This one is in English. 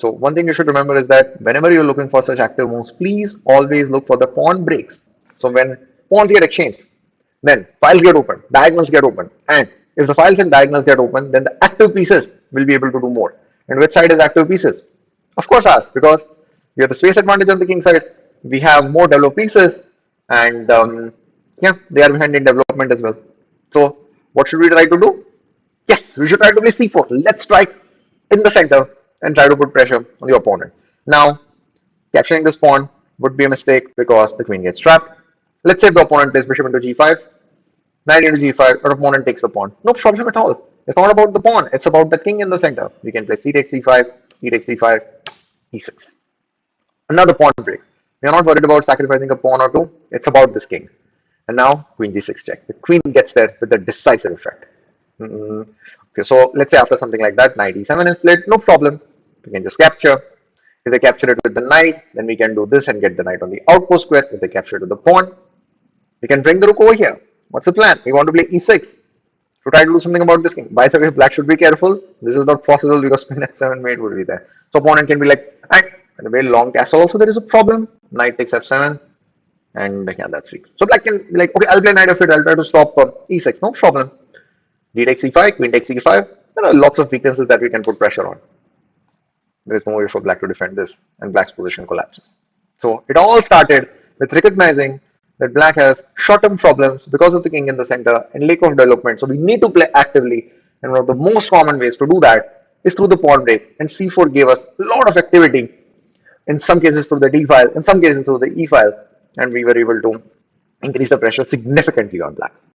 So one thing you should remember is that whenever you're looking for such active moves, please always look for the pawn breaks. So when pawns get exchanged, then files get open, diagonals get open, and if the files and diagonals get open, then the active pieces will be able to do more. And which side is active pieces? Of course ours, because we have the space advantage on the king side. We have more developed pieces, and yeah, they are behind in development as well. So what should we try to do? Yes, we should try to play c4. Let's strike in the center and try to put pressure on the opponent. Now, capturing this pawn would be a mistake because the queen gets trapped. Let's say the opponent plays bishop into g5, knight into g5, or opponent takes the pawn. No problem at all. It's not about the pawn, it's about the king in the center. We can play c takes c5, e takes c5, e6. Another pawn break. We are not worried about sacrificing a pawn or two, it's about this king. And now, queen g6 check. The queen gets there with a decisive effect. Okay, so let's say after something like that, knight e7 is played, no problem. We can just capture. If they capture it with the knight, then we can do this and get the knight on the outpost square. If they capture it with the pawn, we can bring the rook over here. What's the plan? We want to play e6 to try to do something about this king. By the way, black should be careful. This is not possible because queen f7 mate would be there. So opponent can be like, and a very long castle also there is a problem. Knight takes f7, and yeah, that's weak. So black can be like, okay, I'll play knight f8, I'll try to stop e6, no problem. D takes e5, queen takes e5. There are lots of weaknesses that we can put pressure on. There is no way for black to defend this, and black's position collapses. So it all started with recognizing that black has short-term problems because of the king in the center and lack of development. So we need to play actively, and one of the most common ways to do that is through the pawn break. And c4 gave us a lot of activity, in some cases through the d file, in some cases through the e file, and we were able to increase the pressure significantly on black.